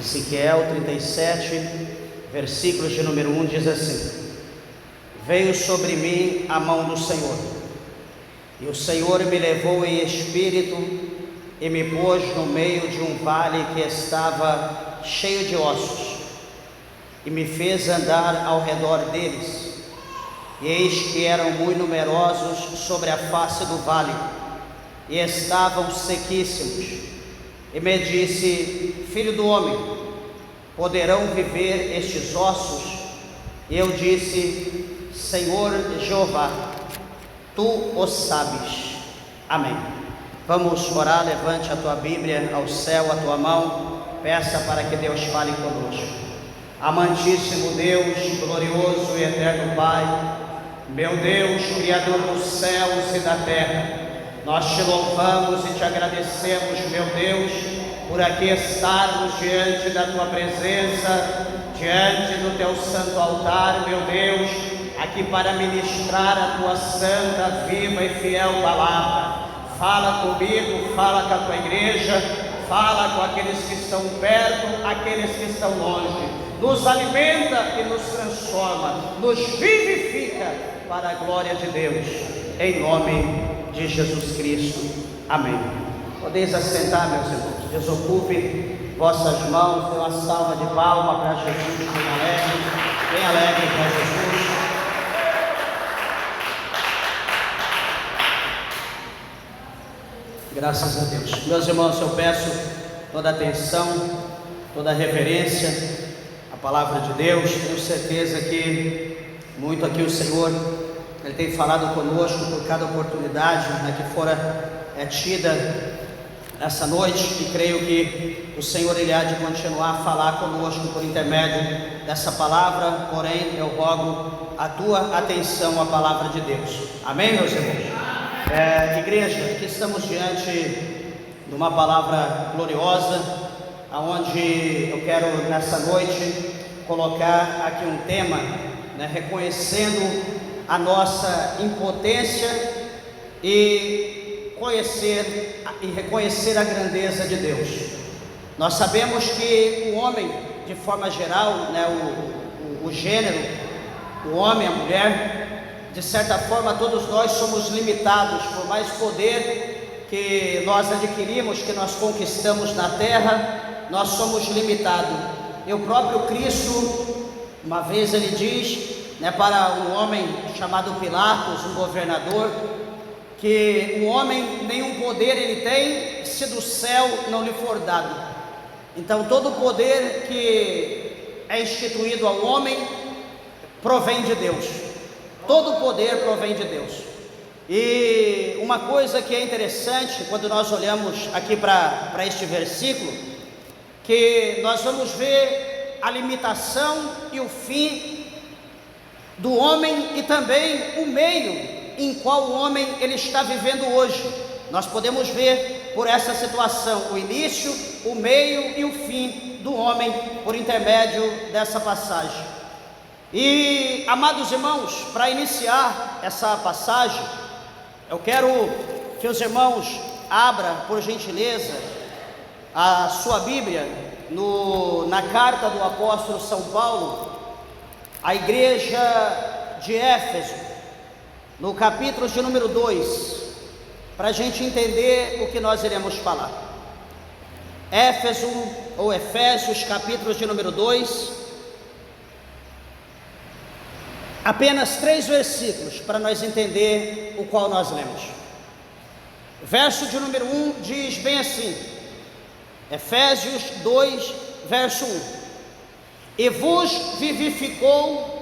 Ezequiel 37, versículos de número 1, diz assim: Veio sobre mim a mão do Senhor, e o Senhor me levou em espírito e me pôs no meio de um vale que estava cheio de ossos, e me fez andar ao redor deles, e eis que eram muito numerosos sobre a face do vale, e estavam sequíssimos. E me disse: Filho do homem, poderão viver estes ossos? E eu disse: Senhor Jeová, tu o sabes. Amém. Vamos orar. Levante a tua Bíblia ao céu, a tua mão, peça para que Deus fale conosco. Amantíssimo Deus, glorioso e eterno Pai, meu Deus, Criador dos céus e da terra, nós te louvamos e te agradecemos, meu Deus, por aqui estarmos diante da tua presença, diante do teu santo altar, meu Deus, aqui para ministrar a tua santa, viva e fiel palavra. Fala comigo, fala com a tua igreja, fala com aqueles que estão perto, aqueles que estão longe. Nos alimenta e nos transforma, nos vivifica para a glória de Deus, em nome de Jesus Cristo. Amém. Podeis assentar, meus irmãos. Desocupe vossas mãos. Dê uma salva de palmas para Jesus, bem alegre para Jesus. Graças a Deus. Meus irmãos, eu peço toda a atenção, toda a reverência à palavra de Deus. Tenho certeza que muito aqui o Senhor, Ele tem falado conosco por cada oportunidade que fora tida nessa noite, e creio que o Senhor Ele há de continuar a falar conosco por intermédio dessa palavra. Porém, eu rogo a tua atenção à palavra de Deus. Amém, meus irmãos? Igreja, aqui estamos diante de uma palavra gloriosa, aonde eu quero nessa noite colocar aqui um tema, reconhecendo a nossa impotência e reconhecer a grandeza de Deus. Nós sabemos que o homem, de forma geral, o gênero, o homem, a mulher, de certa forma todos nós somos limitados. Por mais poder que nós adquirimos, que nós conquistamos na terra, nós somos limitados. E o próprio Cristo, uma vez ele diz, para um homem chamado Pilatos, um governador, que o homem nenhum poder ele tem se do céu não lhe for dado. Então todo o poder que é instituído ao homem provém de Deus. Todo o poder provém de Deus. E uma coisa que é interessante quando nós olhamos aqui para este versículo, que nós vamos ver a limitação e o fim do homem, e também o meio em qual o homem ele está vivendo hoje. Nós podemos ver por essa situação o início, o meio e o fim do homem por intermédio dessa passagem. E, amados irmãos, para iniciar essa passagem, eu quero que os irmãos abram, por gentileza, a sua Bíblia na carta do apóstolo São Paulo à igreja de Éfeso, no capítulo de número 2, para a gente entender o que nós iremos falar. Éfeso, ou Efésios, capítulo de número 2, apenas 3 versículos para nós entender o qual nós lemos. Verso de número 1 diz bem assim, Efésios 2, verso 1: E vos vivificou,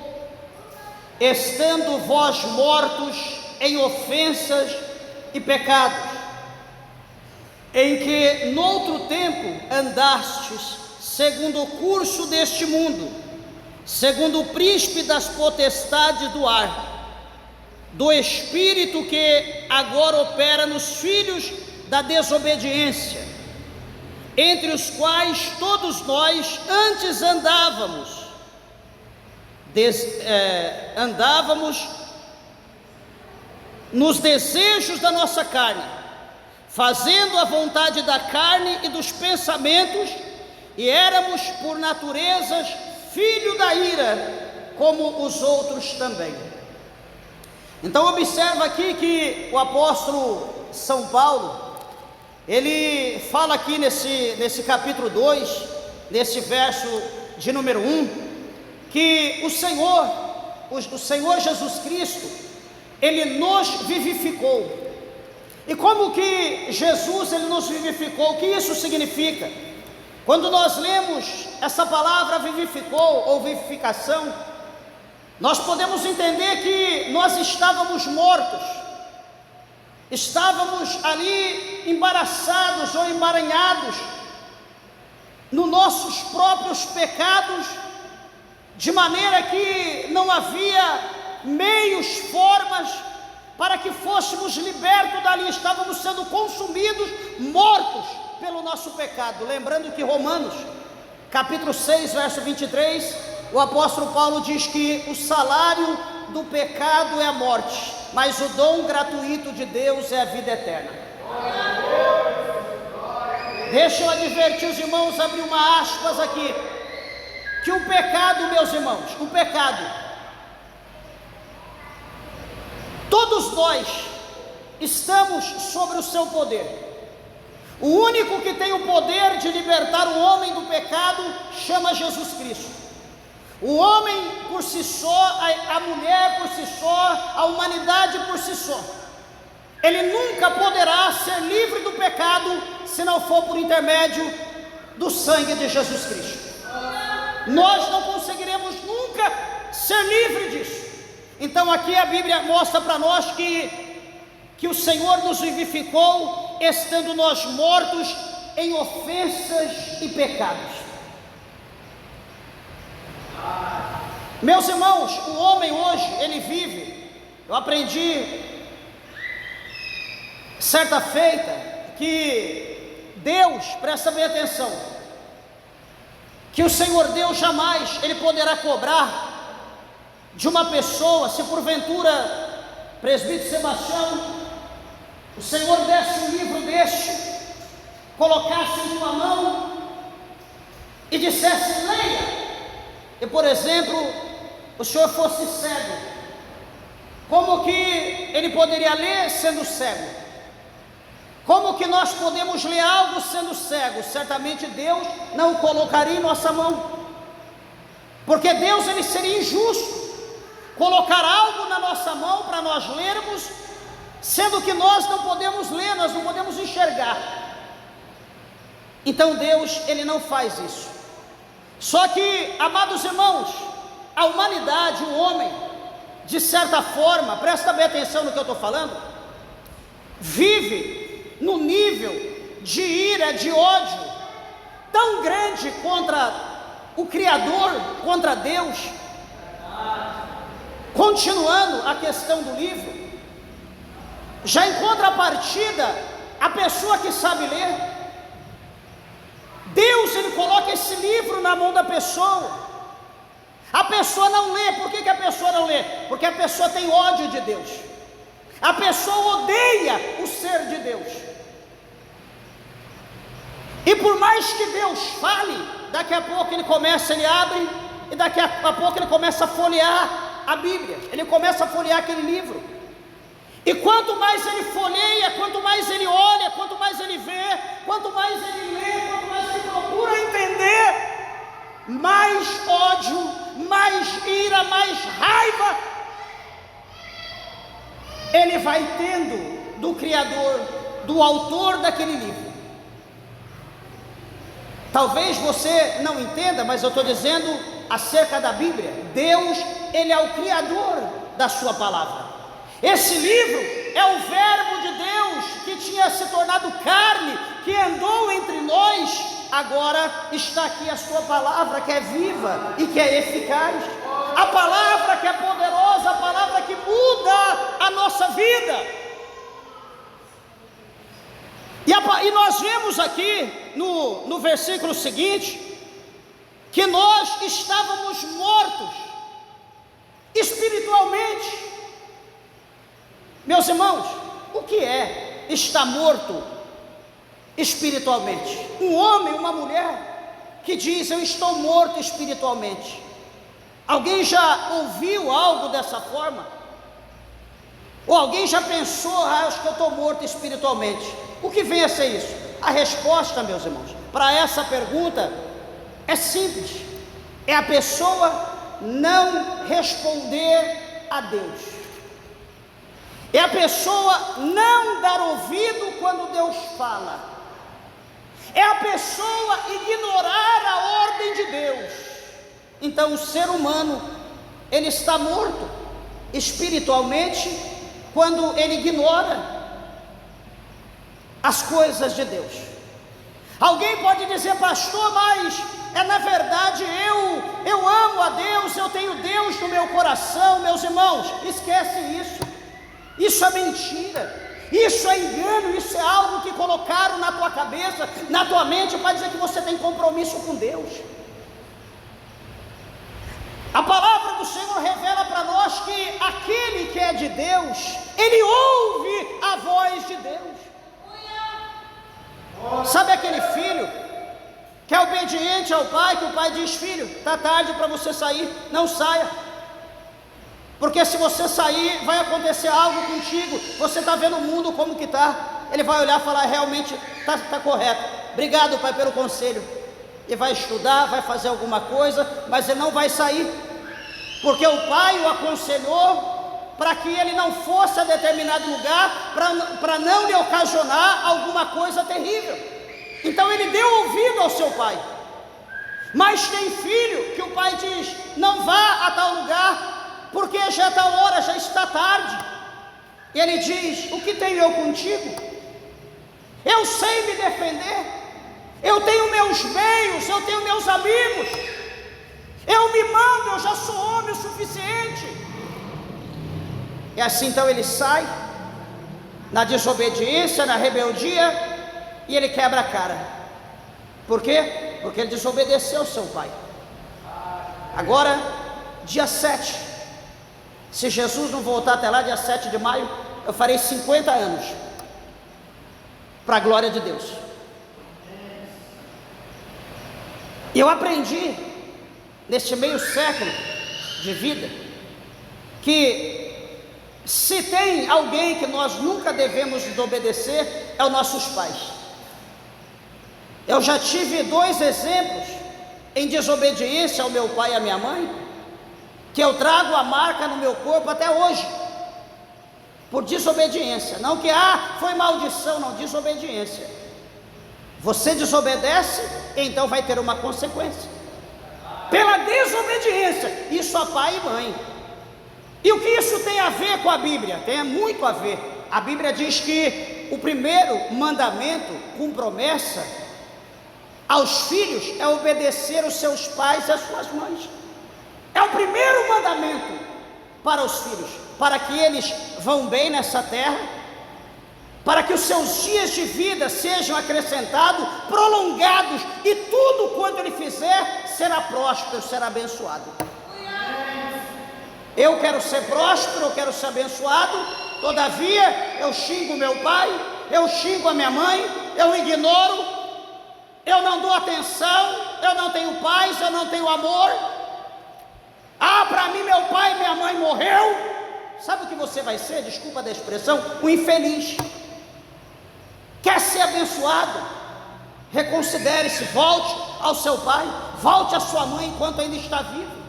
estando vós mortos em ofensas e pecados, em que noutro tempo andastes segundo o curso deste mundo, segundo o príncipe das potestades do ar, do espírito que agora opera nos filhos da desobediência, entre os quais todos nós antes andávamos nos desejos da nossa carne, fazendo a vontade da carne e dos pensamentos, e éramos por naturezas filho da ira, como os outros também. Então observa aqui que o apóstolo São Paulo, ele fala aqui nesse capítulo 2, nesse verso de número 1, que o Senhor Jesus Cristo, ele nos vivificou. E como que Jesus, ele nos vivificou? O que isso significa? Quando nós lemos essa palavra vivificou ou vivificação, nós podemos entender que nós estávamos mortos, estávamos ali embaraçados ou emaranhados nos nossos próprios pecados, de maneira que não havia meios, formas para que fôssemos libertos dali. Estávamos sendo consumidos, mortos pelo nosso pecado. Lembrando que Romanos, capítulo 6, verso 23, o apóstolo Paulo diz que o salário do pecado é a morte, mas o dom gratuito de Deus é a vida eterna. Deixa eu advertir os irmãos, abrir uma aspas aqui, que o pecado, meus irmãos, o pecado, todos nós estamos sobre o seu poder. O único que tem o poder de libertar o homem do pecado chama Jesus Cristo. O homem por si só, a mulher por si só, a humanidade por si só, ele nunca poderá ser livre do pecado se não for por intermédio do sangue de Jesus Cristo. Nós não conseguiremos nunca ser livre disso. Então aqui a Bíblia mostra para nós que o Senhor nos vivificou, estando nós mortos em ofensas e pecados. Meus irmãos, o homem hoje, ele vive, eu aprendi certa feita que Deus, presta bem atenção, que o Senhor Deus jamais ele poderá cobrar de uma pessoa, se porventura, presbítero Sebastião, o Senhor desse um livro deste, colocasse em tua mão e dissesse, leia, e por exemplo, o senhor fosse cego, como que ele poderia ler sendo cego? Como que nós podemos ler algo sendo cego? Certamente Deus não colocaria em nossa mão, porque Deus ele seria injusto colocar algo na nossa mão para nós lermos, sendo que nós não podemos ler, nós não podemos enxergar. Então Deus ele não faz isso. Só que, amados irmãos, a humanidade, o homem, de certa forma, presta bem atenção no que eu estou falando, vive no nível de ira, de ódio tão grande contra o Criador, contra Deus. Continuando a questão do livro, já em contrapartida, a pessoa que sabe ler, Deus ele coloca esse livro na mão da pessoa. A pessoa não lê. Por que a pessoa não lê? Porque a pessoa tem ódio de Deus. A pessoa odeia o ser de Deus. E por mais que Deus fale, daqui a pouco ele abre, e daqui a pouco ele começa a folhear a Bíblia, ele começa a folhear aquele livro. E quanto mais ele folheia, quanto mais ele olha, quanto mais ele vê, quanto mais ele lê, quanto mais ele procura entender, mais ódio, mais ira, mais raiva ele vai tendo do Criador, do autor daquele livro. Talvez você não entenda, mas eu estou dizendo acerca da Bíblia. Deus, ele é o Criador da sua palavra. Esse livro é o verbo de Deus que tinha se tornado carne, que andou entre nós. Agora está aqui a sua palavra, que é viva e que é eficaz, a palavra que é poderosa, a palavra que muda a nossa vida. E nós vemos aqui no versículo seguinte que nós estávamos mortos espiritualmente. Meus irmãos, o que é estar morto espiritualmente? Um homem, uma mulher, que diz: eu estou morto espiritualmente. Alguém já ouviu algo dessa forma? Ou alguém já pensou: acho que eu estou morto espiritualmente? O que vem a ser isso? A resposta, meus irmãos, para essa pergunta é simples: é a pessoa não responder a Deus, é a pessoa não dar ouvido quando Deus fala, é a pessoa ignorar a ordem de Deus. Então o ser humano, ele está morto espiritualmente quando ele ignora as coisas de Deus. Alguém pode dizer: pastor, mas na verdade eu amo a Deus, eu tenho Deus no meu coração. Meus irmãos, esquece isso. Isso é mentira, isso é engano, isso é algo que colocaram na tua cabeça, na tua mente, para dizer que você tem compromisso com Deus. A palavra do Senhor revela para nós que aquele que é de Deus, ele ouve a voz de Deus. Sabe aquele filho que é obediente ao pai, que o pai diz: filho, está tarde para você sair, não saia, porque se você sair vai acontecer algo contigo, você está vendo o mundo como que está. Ele vai olhar e falar: realmente está correto, obrigado pai pelo conselho. E vai estudar, vai fazer alguma coisa, mas ele não vai sair, porque o pai o aconselhou para que ele não fosse a determinado lugar, para não lhe ocasionar alguma coisa terrível. Então ele deu ouvido ao seu pai. Mas tem filho que o pai diz: não vá a tal lugar, porque já está hora, já está tarde. E ele diz: o que tenho eu contigo? Eu sei me defender, eu tenho meus meios, eu tenho meus amigos, eu me mando, eu já sou homem o suficiente. E assim então ele sai na desobediência, na rebeldia, e ele quebra a cara. Por quê? Porque ele desobedeceu seu pai. Agora, dia 7, se Jesus não voltar até lá, dia 7 de maio, eu farei 50 anos, para a glória de Deus. E eu aprendi, neste meio século de vida, que se tem alguém que nós nunca devemos desobedecer, é os nossos pais. Eu já tive 2 exemplos em desobediência ao meu pai e à minha mãe, que eu trago a marca no meu corpo até hoje, por desobediência. Não que foi maldição, não, desobediência. Você desobedece, então vai ter uma consequência pela desobediência. Isso a pai e mãe. E o que isso tem a ver com a Bíblia? Tem muito a ver. A Bíblia diz que o primeiro mandamento com promessa aos filhos é obedecer os seus pais e as suas mães. É o primeiro mandamento para os filhos, para que eles vão bem nessa terra, para que os seus dias de vida sejam acrescentados, prolongados, e tudo quanto ele fizer será próspero, será abençoado. Eu quero ser próspero, eu quero ser abençoado, todavia eu xingo meu pai, eu xingo a minha mãe, eu ignoro, eu não dou atenção, eu não tenho paz, eu não tenho amor. Para mim meu pai e minha mãe morreu. Sabe o que você vai ser? Desculpa da expressão, um infeliz. Quer ser abençoado? Reconsidere-se, volte ao seu pai, volte à sua mãe enquanto ainda está vivo.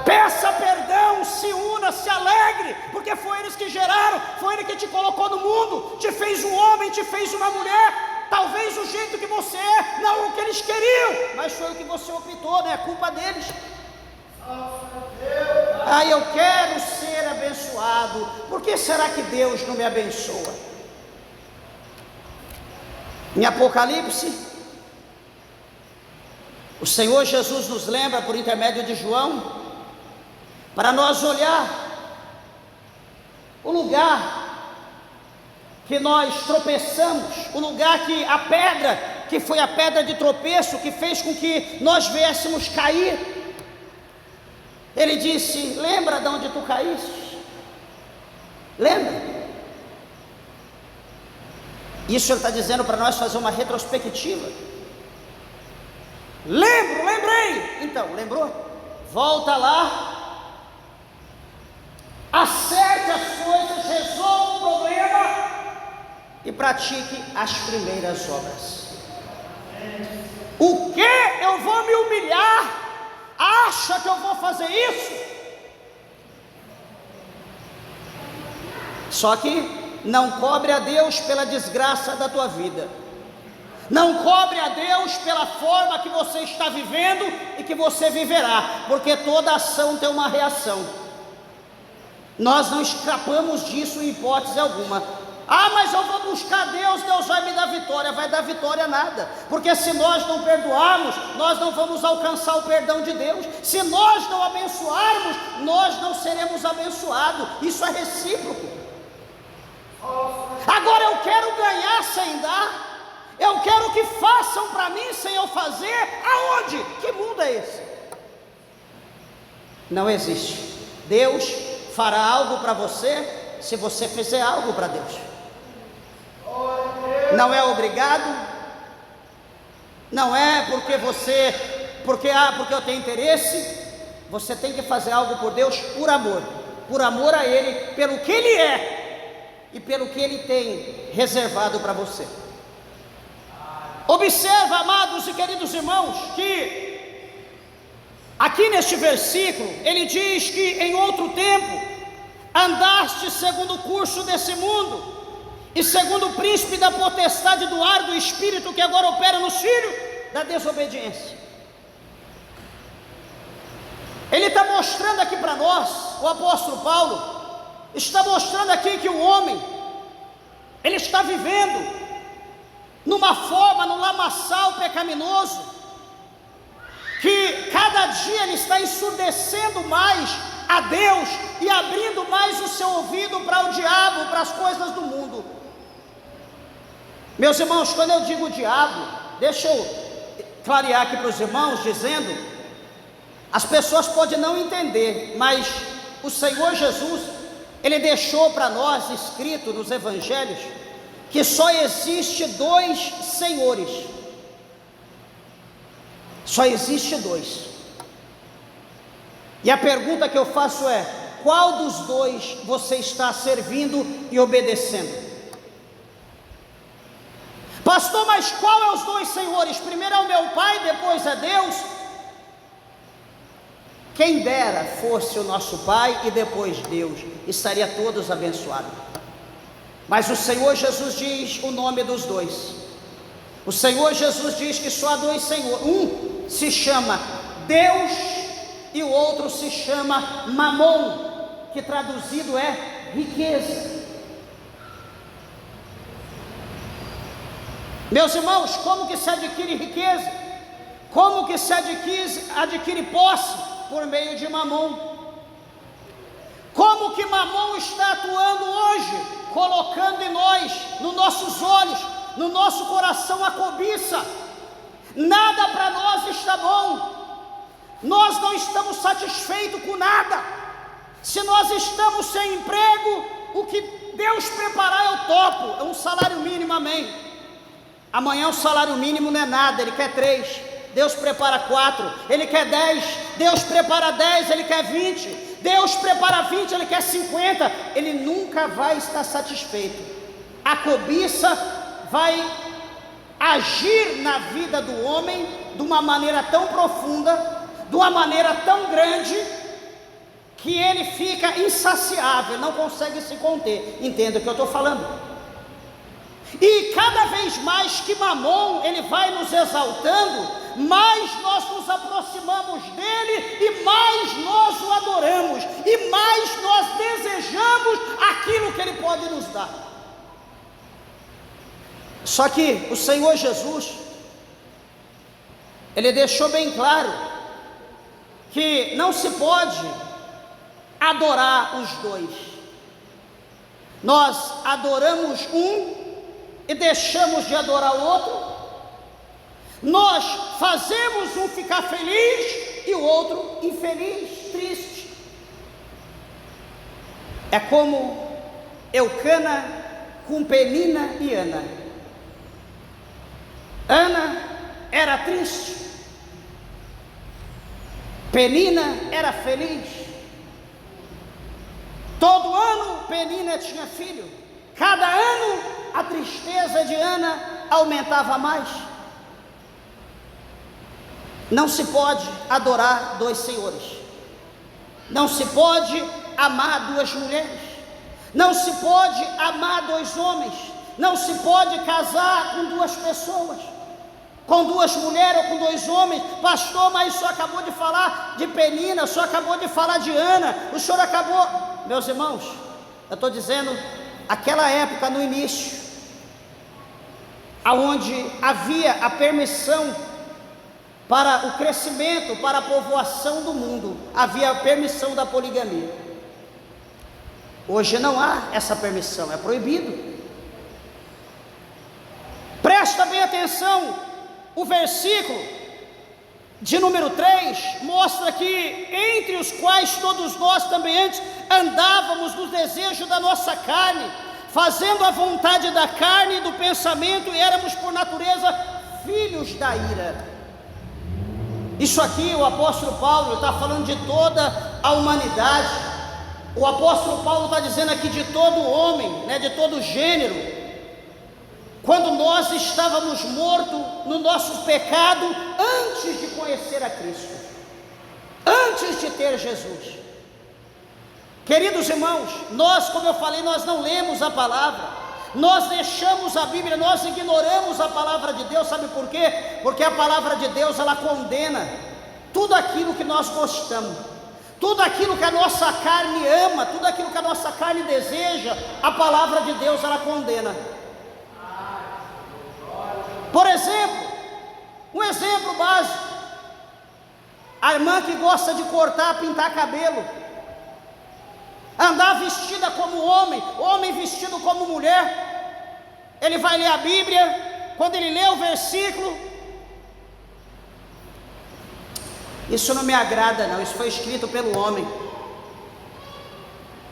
Peça perdão, se una, se alegre, porque foi eles que geraram, foi ele que te colocou no mundo, te fez um homem, te fez uma mulher. Talvez o jeito que você é, não o que eles queriam, mas foi o que você optou, não é culpa deles. Eu quero ser abençoado. Por que será que Deus não me abençoa? Em Apocalipse, o Senhor Jesus nos lembra por intermédio de João, para nós olhar o lugar que nós tropeçamos, o lugar que a pedra, que foi a pedra de tropeço, que fez com que nós viéssemos cair. Ele disse: lembra de onde tu caíste? Lembra? Isso ele está dizendo para nós fazer uma retrospectiva. Lembrei. Então, lembrou? Volta lá, acerte as coisas, resolva o problema e pratique as primeiras obras. O que? Eu vou me humilhar? Acha que eu vou fazer isso? Só que não cobre a Deus pela desgraça da tua vida. Não cobre a Deus pela forma que você está vivendo e que você viverá, porque toda ação tem uma reação. Nós não escapamos disso em hipótese alguma. Mas eu vou buscar Deus, Deus vai me dar vitória. Vai dar vitória nada, porque se nós não perdoarmos, nós não vamos alcançar o perdão de Deus. Se nós não abençoarmos, nós não seremos abençoados. Isso é recíproco. Agora eu quero ganhar sem dar. Eu quero que façam para mim sem eu fazer. Aonde? Que mundo é esse? Não existe. Deus fará algo para você se você fizer algo para Deus. Não é obrigado. Não é porque eu tenho interesse. Você tem que fazer algo por Deus por amor a Ele, pelo que Ele é e pelo que Ele tem reservado para você. Observa, amados e queridos irmãos, que aqui neste versículo ele diz que em outro tempo andaste segundo o curso desse mundo e segundo o príncipe da potestade do ar do espírito que agora opera nos filhos da desobediência. Ele está mostrando aqui para nós, o apóstolo Paulo está mostrando aqui que o homem ele está vivendo numa forma, num lamaçal pecaminoso, que cada dia ele está ensurdecendo mais a Deus e abrindo mais o seu ouvido para o diabo, para as coisas do mundo. Meus irmãos, quando eu digo diabo, deixa eu clarear aqui para os irmãos, dizendo, as pessoas podem não entender, mas o Senhor Jesus, Ele deixou para nós escrito nos evangelhos, que só existe dois senhores. Só existe dois. E a pergunta que eu faço é: qual dos dois você está servindo e obedecendo? Pastor, mas qual é os dois senhores? Primeiro é o meu pai, depois é Deus. Quem dera fosse o nosso pai e depois Deus, estaria todos abençoados. Mas o Senhor Jesus diz o nome dos dois. O Senhor Jesus diz que só há dois senhores. Um se chama Deus e o outro se chama Mamon, que traduzido é riqueza. Meus irmãos, como que se adquire riqueza? Como que se adquire posse? Por meio de Mamon. Como que Mamon está atuando hoje? Colocando em nós, nos nossos olhos, no nosso coração a cobiça. Nada para nós está bom. Nós não estamos satisfeitos com nada. Se nós estamos sem emprego, o que Deus preparar eu topo. É um salário mínimo, amém. Amanhã o salário mínimo não é nada, Ele quer 3. Deus prepara 4, Ele quer 10, Deus prepara 10, Ele quer 20, Deus prepara 20, Ele quer 50, Ele nunca vai estar satisfeito. A cobiça vai agir na vida do homem de uma maneira tão profunda, de uma maneira tão grande, que ele fica insaciável, não consegue se conter. Entenda o que eu estou falando. E cada vez mais que Mamon ele vai nos exaltando, mais nós nos aproximamos dele e mais nós o adoramos e mais nós desejamos aquilo que ele pode nos dar. Só que o Senhor Jesus, ele deixou bem claro que não se pode adorar os dois. Nós adoramos um e deixamos de adorar o outro. Nós fazemos um ficar feliz e o outro infeliz, triste. É como Eucana com Penina e Ana. Ana era triste, Penina era feliz. Todo ano Penina tinha filho. Cada ano a tristeza de Ana aumentava mais. Não se pode adorar dois senhores. Não se pode amar duas mulheres. Não se pode amar dois homens. Não se pode casar com duas pessoas, com duas mulheres ou com dois homens. Pastor, mas o senhor acabou de falar de Penina, o senhor acabou de falar de Ana, o senhor acabou... Meus irmãos, eu estou dizendo, aquela época no início, aonde havia a permissão para o crescimento, para a povoação do mundo, havia a permissão da poligamia. Hoje não há essa permissão, é proibido. Presta bem atenção, o versículo de número 3 mostra que entre os quais todos nós também antes andávamos nos desejos da nossa carne, fazendo a vontade da carne e do pensamento, e éramos por natureza filhos da ira. Isso aqui o apóstolo Paulo está falando de toda a humanidade. O apóstolo Paulo está dizendo aqui de todo homem, né, de todo gênero. Quando nós estávamos mortos no nosso pecado, antes de conhecer a Cristo, antes de ter Jesus. Queridos irmãos, nós, como eu falei, nós não lemos a palavra, nós deixamos a Bíblia, nós ignoramos a palavra de Deus. Sabe por quê? Porque a palavra de Deus, ela condena tudo aquilo que nós gostamos, tudo aquilo que a nossa carne ama, tudo aquilo que a nossa carne deseja. A palavra de Deus, ela condena. Por exemplo, um exemplo básico, a irmã que gosta de cortar, pintar cabelo, andar vestida como homem, homem vestido como mulher, ele vai ler a Bíblia, quando ele lê o versículo, isso não me agrada não, isso foi escrito pelo homem.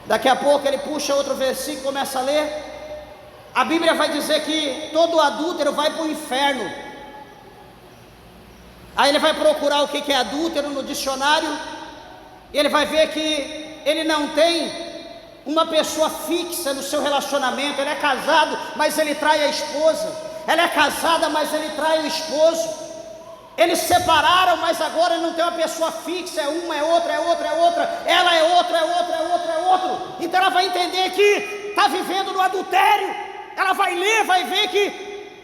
Daqui a pouco ele puxa outro versículo, começa a ler, a Bíblia vai dizer que todo adúltero vai para o inferno. Aí ele vai procurar o que é adúltero no dicionário, e ele vai ver que ele não tem uma pessoa fixa no seu relacionamento. Ele é casado, mas ele trai a esposa. Ela é casada, mas ele trai o esposo. Eles se separaram, mas agora ele não tem uma pessoa fixa. É uma, é outra, é outra, é outra. Ela é outra, é outra, é outra, é outro. Então ela vai entender que está vivendo no adultério. Ela vai ler, vai ver que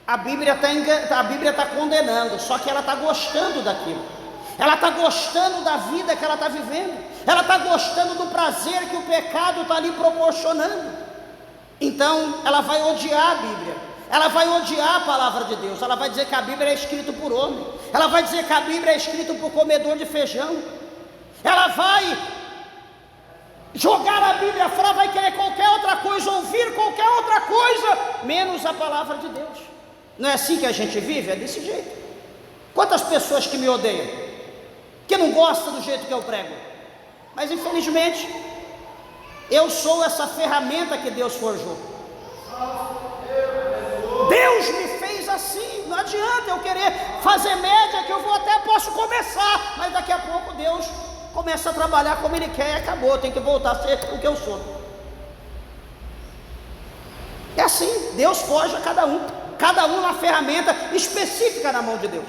a Bíblia está condenando, só que ela está gostando daquilo. Ela está gostando da vida que ela está vivendo. Ela está gostando do prazer que o pecado está ali proporcionando. Então ela vai odiar a Bíblia. Ela vai odiar a palavra de Deus. Ela vai dizer que a Bíblia é escrita por homem. Ela vai dizer que a Bíblia é escrita por comedor de feijão. Ela vai jogar a Bíblia fora, vai querer qualquer outra coisa, ouvir qualquer outra coisa, menos a palavra de Deus. Não é assim que a gente vive? É desse jeito. Quantas pessoas que me odeiam, que não gostam do jeito que eu prego, mas infelizmente eu sou essa ferramenta que Deus forjou. Deus me fez assim. Não adianta eu querer fazer média, que eu posso começar, mas daqui a pouco Deus começa a trabalhar como Ele quer e acabou, tem que voltar a ser o que eu sou. É assim, Deus forja cada um uma ferramenta específica na mão de Deus.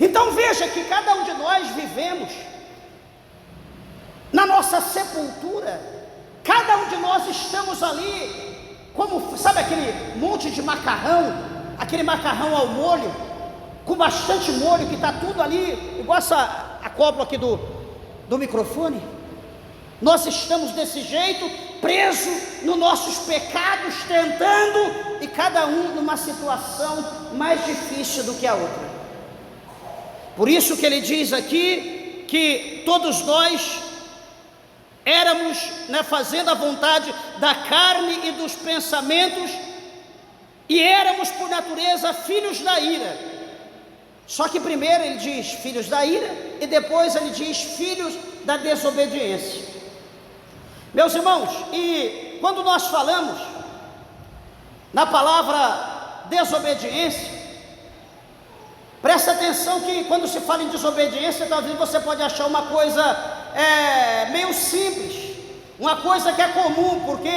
Então veja que cada um de nós vivemos na nossa sepultura, cada um de nós estamos ali, como, sabe aquele monte de macarrão, aquele macarrão ao molho, com bastante molho, que está tudo ali, igual a cópula aqui do microfone. Nós estamos desse jeito, presos nos nossos pecados, tentando, e cada um numa situação mais difícil do que a outra. Por isso que ele diz aqui, que todos nós éramos, fazendo a vontade da carne e dos pensamentos, e éramos por natureza filhos da ira. Só que primeiro ele diz filhos da ira, e depois ele diz filhos da desobediência. Meus irmãos, e quando nós falamos na palavra desobediência, Presta atenção que quando se fala em desobediência, talvez você pode achar uma coisa meio simples, uma coisa que é comum, porque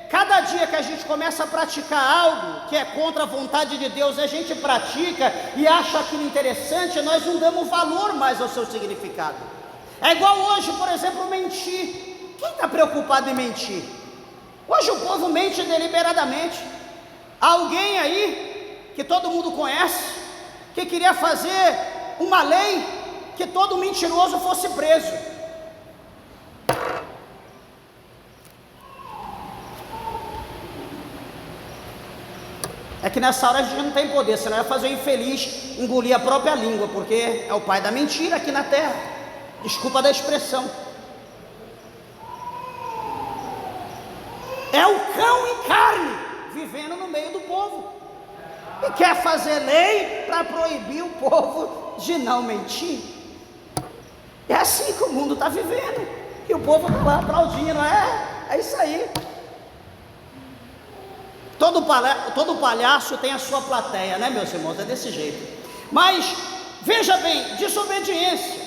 cada dia que a gente começa a praticar algo que é contra a vontade de Deus, a gente pratica e acha aquilo interessante, nós não damos valor mais ao seu significado. É igual hoje, por exemplo, mentir. Quem está preocupado em mentir? Hoje o povo mente deliberadamente. Há alguém aí que todo mundo conhece, que queria fazer uma lei que todo mentiroso fosse preso. É que nessa hora a gente não tem poder, senão ia fazer o infeliz engolir a própria língua, porque é o pai da mentira aqui na terra. Desculpa da expressão. É o cão em carne vivendo no meio do povo e quer fazer lei para proibir o povo de não mentir. É assim que o mundo está vivendo, e o povo está lá aplaudindo. É isso aí. Todo palhaço tem a sua plateia, né, meus irmãos? É desse jeito. Mas veja bem, desobediência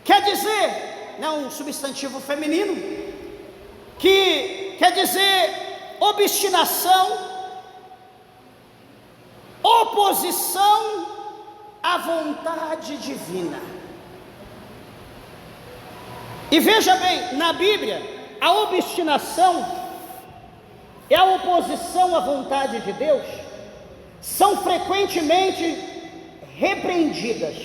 quer dizer, né, um substantivo feminino, que quer dizer obstinação, oposição à vontade divina. E veja bem, na Bíblia, a obstinação e a oposição à vontade de Deus são frequentemente repreendidas.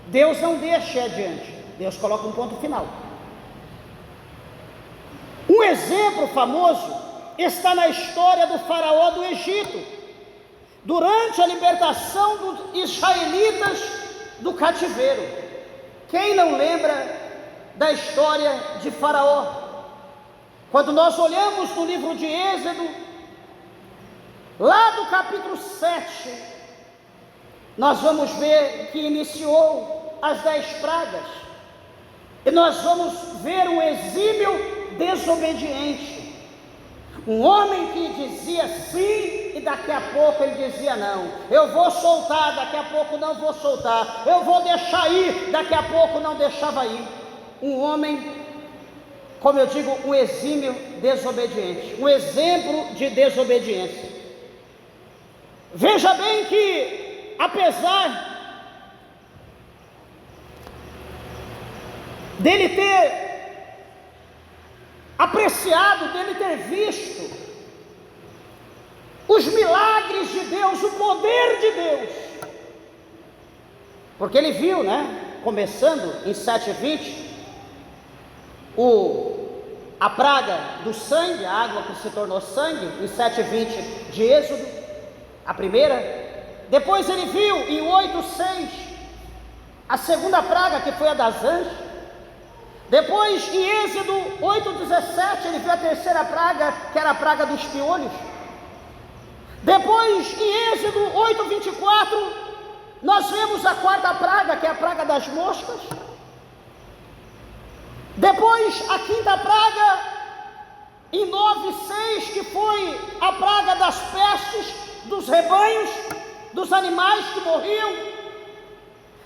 Deus não deixa adiante, Deus coloca um ponto final. Um exemplo famoso está na história do faraó do Egito, durante a libertação dos israelitas do cativeiro. Quem não lembra da história de Faraó? Quando nós olhamos no livro de Êxodo, lá do capítulo 7, nós vamos ver que iniciou as 10 pragas, e nós vamos ver um exímio desobediente, um homem que dizia sim e daqui a pouco ele dizia não. Eu vou soltar, daqui a pouco não vou soltar. Eu vou deixar ir, daqui a pouco não deixava ir. Um homem, como eu digo, um exímio desobediente, um exemplo de desobediência. Veja bem que, apesar dele ter apreciado, dele ter visto os milagres de Deus, o poder de Deus, porque ele viu, né, começando em 7:20, a praga do sangue, a água que se tornou sangue, em 7:20 de Êxodo, a primeira. Depois ele viu em 8:6 a segunda praga, que foi a das anjas. Depois em Êxodo 8:17 ele viu a terceira praga, que era a praga dos piolhos. Depois em Êxodo 8:24 nós vemos a quarta praga, que é a praga das moscas. Depois a quinta praga em 9:6, que foi a praga das pestes, dos rebanhos, dos animais que morriam.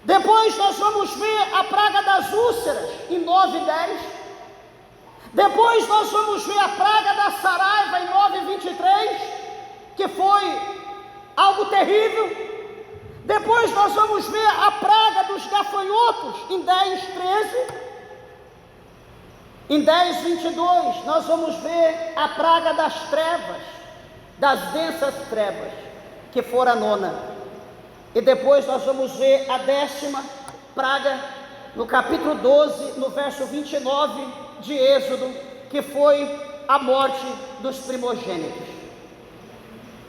Depois nós vamos ver a praga das úlceras em 9:10. Depois nós vamos ver a praga da saraiva em 9:23, que foi algo terrível. Depois nós vamos ver a praga dos gafanhotos em 10:13. Em 10:22 nós vamos ver a praga das trevas, das densas trevas, que fora a nona. E depois nós vamos ver a 10ª praga no capítulo 12, no verso 29 de Êxodo, que foi a morte dos primogênitos.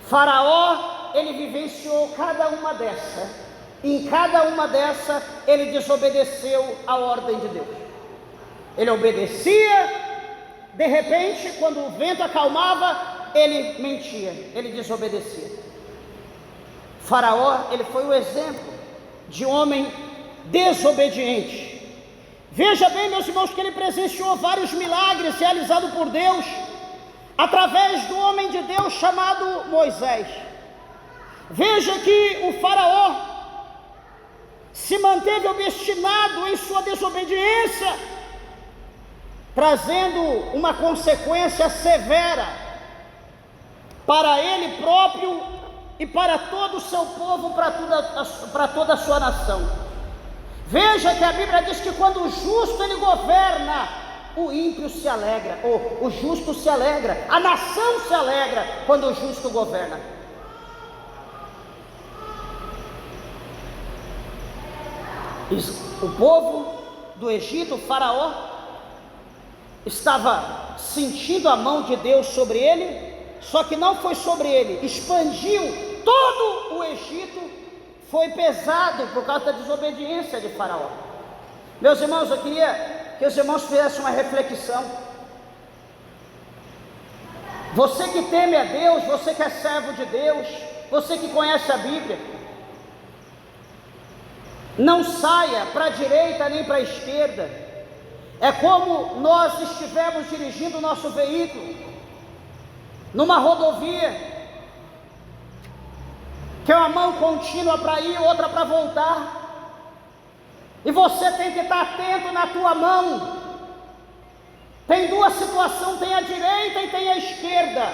Faraó, ele vivenciou cada uma dessas. Em cada uma dessas ele desobedeceu a ordem de Deus. Ele obedecia, de repente, quando o vento acalmava, ele mentia, ele desobedecia. Faraó, ele foi o exemplo de homem desobediente. Veja bem, meus irmãos, que ele presenciou vários milagres realizados por Deus, através do homem de Deus chamado Moisés. Veja que o faraó se manteve obstinado em sua desobediência, trazendo uma consequência severa para ele próprio e para todo o seu povo, para toda a sua nação. Veja que a Bíblia diz que quando o justo ele governa, o ímpio se alegra, ou o justo se alegra, a nação se alegra quando o justo governa. O povo do Egito, o faraó, estava sentindo a mão de Deus sobre ele, só que não foi sobre ele, expandiu todo o Egito, foi pesado por causa da desobediência de faraó. Meus irmãos, eu queria que os irmãos fizessem uma reflexão. Você que teme a Deus, você que é servo de Deus, você que conhece a Bíblia, não saia para a direita nem para a esquerda. É como nós estivermos dirigindo o nosso veículo numa rodovia, que é uma mão contínua para ir, outra para voltar, e você tem que estar atento na tua mão. Tem duas situações, tem a direita e tem a esquerda.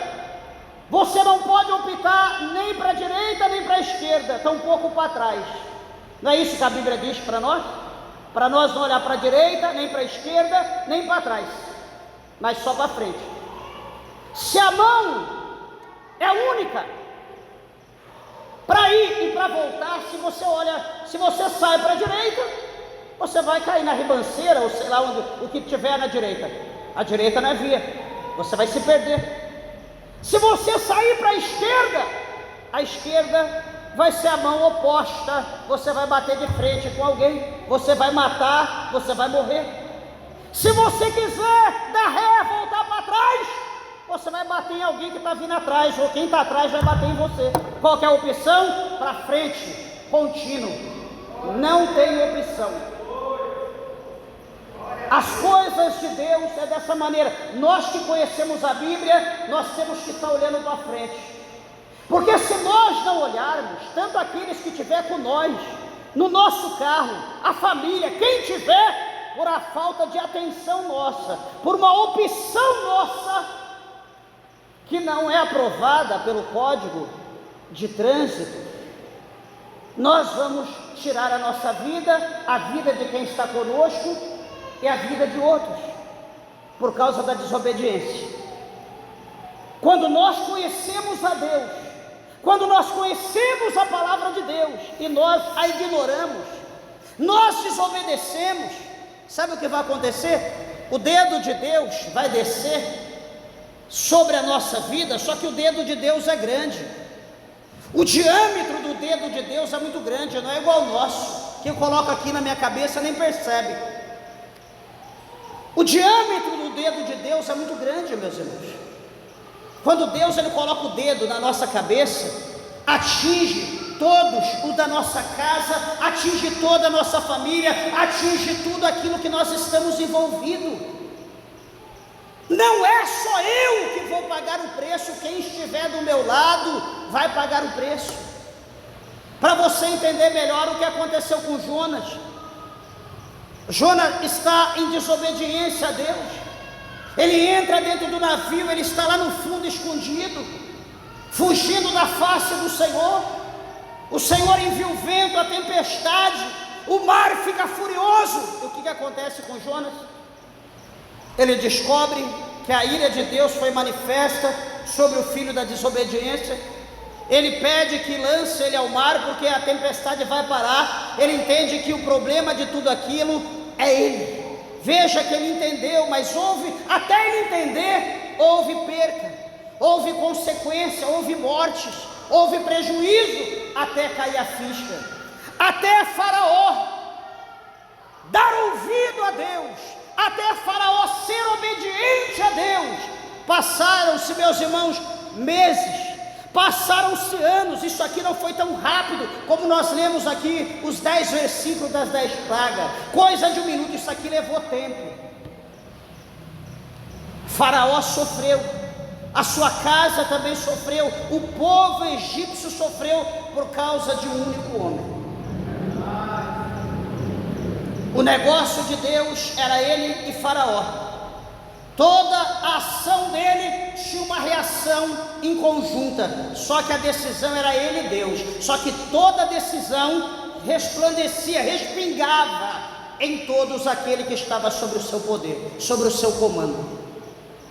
Você não pode optar nem para a direita nem para a esquerda, tampouco para trás. Não é isso que a Bíblia diz para nós? Para nós não olhar para a direita, nem para a esquerda, nem para trás, mas só para frente. Se a mão é única para ir e para voltar, se você sai para a direita, você vai cair na ribanceira, ou sei lá onde, o que tiver na direita. A direita não é via, você vai se perder. Se você sair para a esquerda vai ser a mão oposta, você vai bater de frente com alguém, você vai matar, você vai morrer. Se você quiser dar ré, voltar para trás, você vai bater em alguém que está vindo atrás, ou quem está atrás vai bater em você. Qual que é a opção? Para frente, contínuo, não tem opção. As coisas de Deus é dessa maneira. Nós que conhecemos a Bíblia, nós temos que estar olhando para frente. Porque se nós não olharmos, tanto aqueles que estiver com nós, no nosso carro, a família, quem tiver, por a falta de atenção nossa, por uma opção nossa, que não é aprovada pelo Código de Trânsito, nós vamos tirar a nossa vida, a vida de quem está conosco e a vida de outros, por causa da desobediência. Quando nós conhecemos a Deus, quando nós conhecemos a palavra de Deus e nós a ignoramos, nós desobedecemos, sabe o que vai acontecer? O dedo de Deus vai descer sobre a nossa vida, só que o dedo de Deus é grande. O diâmetro do dedo de Deus é muito grande, não é igual ao nosso, que eu coloco aqui na minha cabeça nem percebe. O diâmetro do dedo de Deus é muito grande, meus irmãos. Quando Deus ele coloca o dedo na nossa cabeça, atinge todos os da nossa casa, atinge toda a nossa família, atinge tudo aquilo que nós estamos envolvidos. Não é só eu que vou pagar o preço, quem estiver do meu lado vai pagar o preço. Para você entender melhor o que aconteceu com Jonas. Jonas está em desobediência a Deus. Ele entra dentro do navio, ele está lá no fundo escondido, fugindo da face do Senhor. O Senhor envia o vento, a tempestade, o mar fica furioso. E o que acontece com Jonas? Ele descobre que a ira de Deus foi manifesta sobre o filho da desobediência. Ele pede que lance ele ao mar, porque a tempestade vai parar. Ele entende que o problema de tudo aquilo é ele. Veja que ele entendeu, mas até ele entender, houve perca, houve consequência, houve mortes, houve prejuízo, até cair a ficha, até Faraó dar ouvido a Deus, até Faraó ser obediente a Deus. Passaram-se, meus irmãos, meses, passaram-se anos. Isso aqui não foi tão rápido como nós lemos aqui os 10 versículos das 10 pragas, coisa de um minuto. Isso aqui levou tempo. Faraó sofreu, a sua casa também sofreu, o povo egípcio sofreu por causa de um único homem. O negócio de Deus era ele e Faraó. Toda a ação dele tinha uma reação em conjunta, só que a decisão era ele e Deus. Só que toda decisão resplandecia, respingava em todos aquele que estava sobre o seu poder, sobre o seu comando.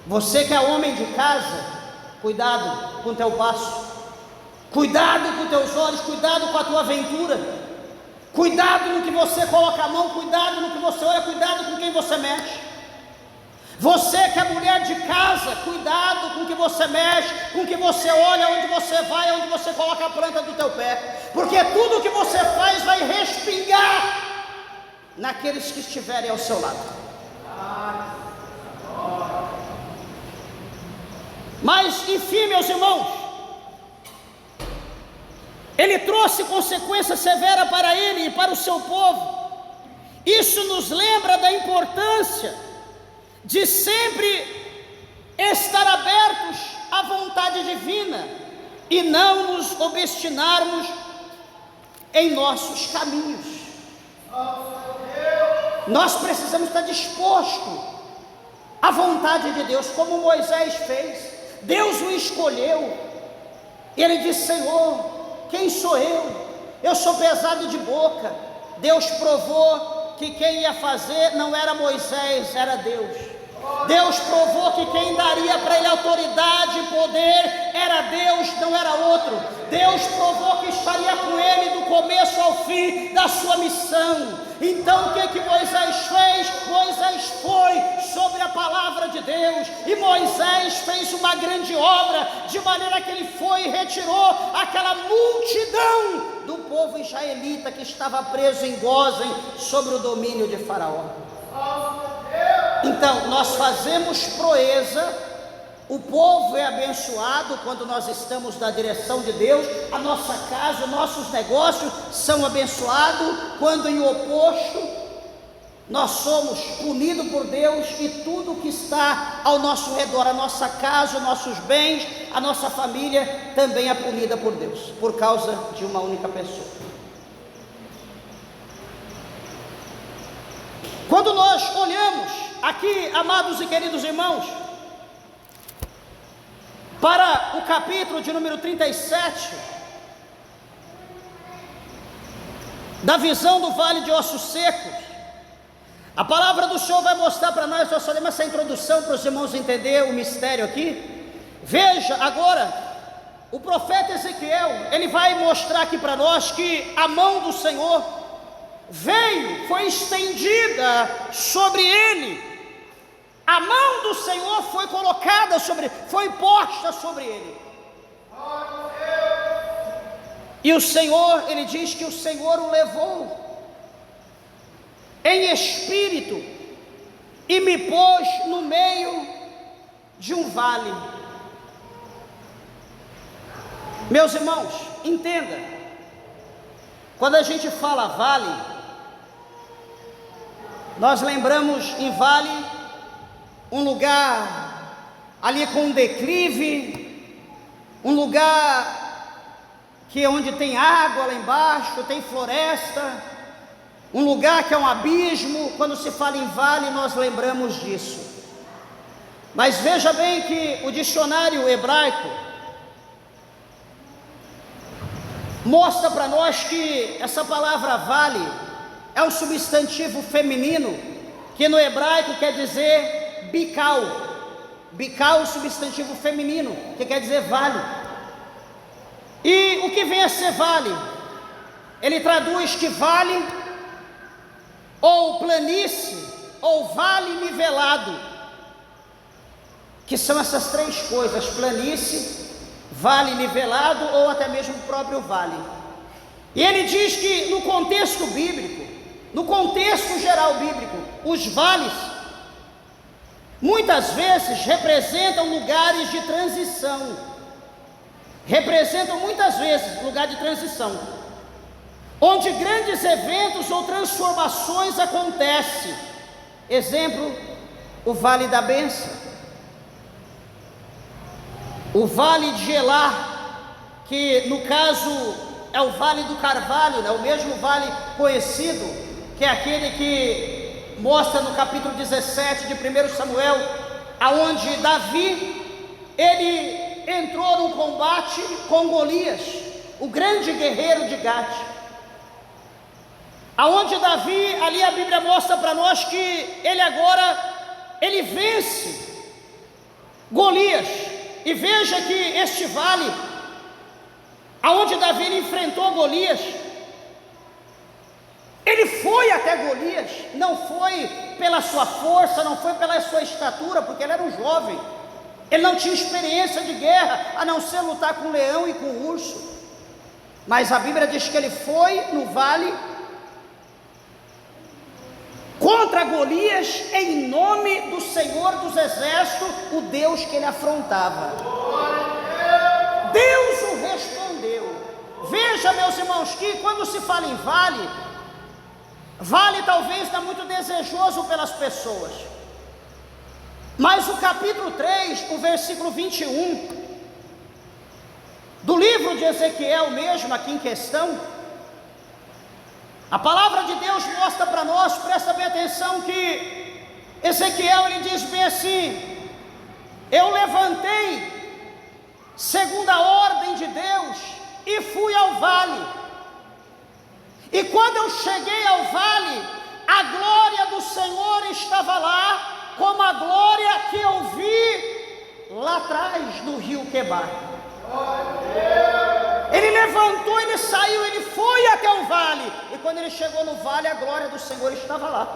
Você que é homem de casa, cuidado com o teu passo, cuidado com teus olhos, cuidado com a tua aventura, cuidado no que você coloca a mão, cuidado no que você olha, cuidado com quem você mexe. Você que é mulher de casa, cuidado com o que você mexe, com o que você olha, onde você vai, onde você coloca a planta do teu pé, porque tudo que você faz vai respingar naqueles que estiverem ao seu lado. Mas enfim, meus irmãos, ele trouxe consequência severa para ele e para o seu povo. Isso nos lembra da importância de sempre estar abertos à vontade divina e não nos obstinarmos em nossos caminhos. Nós precisamos estar dispostos à vontade de Deus, como Moisés fez. Deus o escolheu. Ele disse: Senhor, quem sou eu? Eu sou pesado de boca. Deus provou que quem ia fazer não era Moisés, era Deus. Deus provou que quem daria para ele autoridade e poder era Deus, não era outro. Deus provou que estaria com ele do começo ao fim da sua missão. Então o que Moisés fez? Moisés foi sobre a palavra de Deus, e Moisés fez uma grande obra, de maneira que ele foi e retirou aquela multidão do povo israelita que estava preso em Gósen, sobre o domínio de Faraó. Então nós fazemos proeza, o povo é abençoado quando nós estamos na direção de Deus, a nossa casa, os nossos negócios são abençoados quando em oposto nós somos punidos por Deus, e tudo que está ao nosso redor, a nossa casa, os nossos bens, a nossa família também é punida por Deus, por causa de uma única pessoa. Quando nós olhamos aqui, amados e queridos irmãos, para o capítulo de número 37, da visão do vale de ossos secos, a palavra do Senhor vai mostrar para nós. Nós só demos essa introdução para os irmãos entenderem o mistério aqui. Veja agora, o profeta Ezequiel, ele vai mostrar aqui para nós que a mão do Senhor veio, foi estendida sobre ele. A mão do Senhor foi colocada sobre, foi posta sobre ele. E o Senhor, ele diz que o Senhor o levou em espírito e me pôs no meio de um vale. Meus irmãos, entenda, quando a gente fala vale, nós lembramos em vale um lugar ali com um declive, um lugar que é onde tem água lá embaixo, tem floresta, um lugar que é um abismo. Quando se fala em vale, nós lembramos disso. Mas veja bem que o dicionário hebraico mostra para nós que essa palavra vale é um substantivo feminino, que no hebraico quer dizer bical. Bical é um substantivo feminino, que quer dizer vale. E o que vem a ser vale? Ele traduz que vale, ou planície, ou vale nivelado, que são essas três coisas: planície, vale nivelado, ou até mesmo o próprio vale. E ele diz que no contexto bíblico, no contexto geral bíblico, os vales muitas vezes representam lugares de transição, representam muitas vezes lugar de transição, onde grandes eventos ou transformações acontecem. Exemplo, o Vale da Bênção. o vale de Elá, que no caso é o Vale do Carvalho, né? O mesmo vale conhecido, que é aquele que mostra no capítulo 17 de 1 Samuel, aonde Davi, ele entrou num combate com Golias, o grande guerreiro de Gate, aonde Davi, ali a Bíblia mostra para nós que ele vence Golias. E veja que este vale, aonde Davi ele enfrentou Golias, ele foi até Golias, não foi pela sua força, não foi pela sua estatura, porque ele era um jovem, ele não tinha experiência de guerra, a não ser lutar com o leão e com o urso, mas a Bíblia diz que ele foi no vale contra Golias, em nome do Senhor dos Exércitos, o Deus que ele afrontava. Deus o respondeu. Veja, meus irmãos, que quando se fala em vale talvez não é muito desejoso pelas pessoas, mas o capítulo 3, o versículo 21 do livro de Ezequiel mesmo, aqui em questão, a palavra de Deus mostra para nós, presta bem atenção, que Ezequiel ele diz bem assim: eu levantei segundo a ordem de Deus e fui ao vale, e quando eu cheguei ao vale, a glória do Senhor estava lá, como a glória que eu vi lá atrás no rio Quebar. Ele levantou, ele saiu, ele foi até o vale, e quando ele chegou no vale, a glória do Senhor estava lá.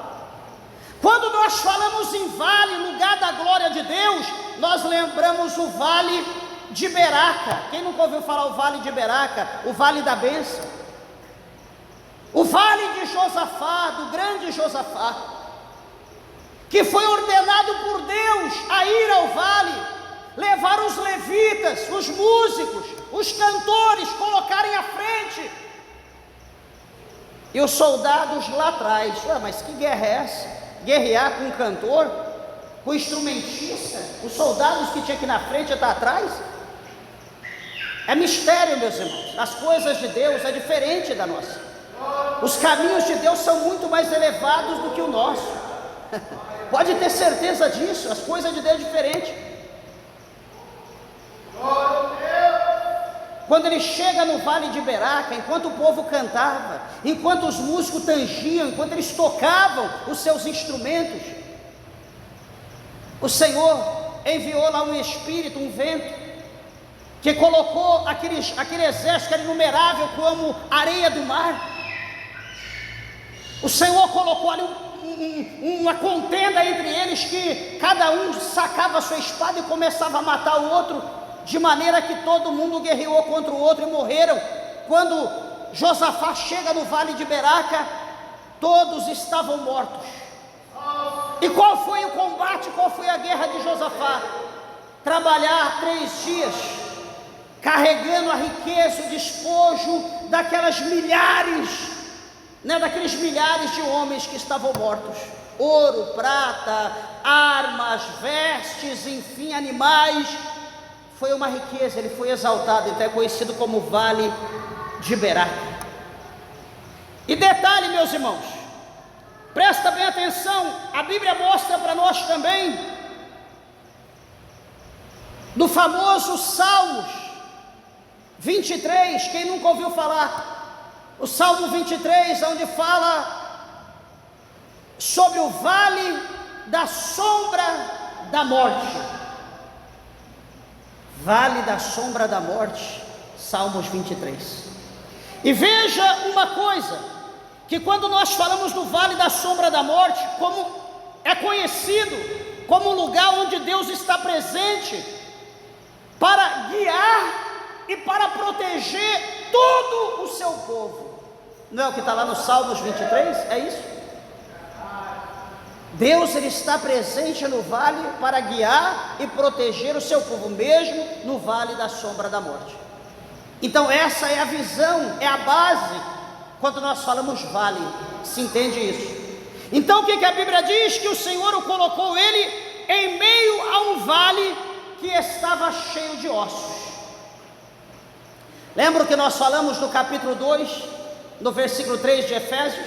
Quando nós falamos em vale, lugar da glória de Deus, nós lembramos o vale de Beraca. Quem nunca ouviu falar o vale de Beraca? O vale da bênção, o vale de Josafá, do grande Josafá, que foi ordenado por Deus a ir ao vale, levar os levitas, os músicos, os cantores, colocarem à frente, e os soldados lá atrás. Mas que guerra é essa? Guerrear com um cantor, com um instrumentista, os soldados que tinha que ir na frente e estar atrás? É mistério, meus irmãos. As coisas de Deus é diferente da nossa. Os caminhos de Deus são muito mais elevados do que o nosso. Pode ter certeza disso. As coisas de Deus é diferente. Quando ele chega no vale de Beraca, enquanto o povo cantava, enquanto os músicos tangiam, enquanto eles tocavam os seus instrumentos, o Senhor enviou lá um espírito, um vento, que colocou aquele exército que era inumerável como areia do mar. O Senhor colocou ali uma contenda entre eles, que cada um sacava a sua espada e começava a matar o outro, de maneira que todo mundo guerreou contra o outro e morreram. Quando Josafá chega no vale de Beraca, todos estavam mortos. E qual foi o combate, qual foi a guerra de Josafá? Trabalhar 3 dias, carregando a riqueza, o despojo daquelas milhares, daqueles milhares de homens que estavam mortos. Ouro, prata, armas, vestes, enfim, animais. Foi uma riqueza, ele foi exaltado, então é conhecido como Vale de Beraca. E detalhe, meus irmãos, presta bem atenção, a Bíblia mostra para nós também do famoso Salmos 23, quem nunca ouviu falar? O Salmo 23, onde fala sobre o vale da sombra da morte. Vale da sombra da morte, Salmos 23. E veja uma coisa, que quando nós falamos do vale da sombra da morte, como é conhecido como um lugar onde Deus está presente para guiar e para proteger todo o seu povo. Não é o que está lá no Salmos 23? É isso? Deus ele está presente no vale para guiar e proteger o seu povo, mesmo no vale da sombra da morte. Então essa é a visão, é a base, quando nós falamos vale, se entende isso. Então o que a Bíblia diz? Que o Senhor o colocou ele em meio a um vale que estava cheio de ossos. Lembra que nós falamos no capítulo 2, no versículo 3 de Efésios?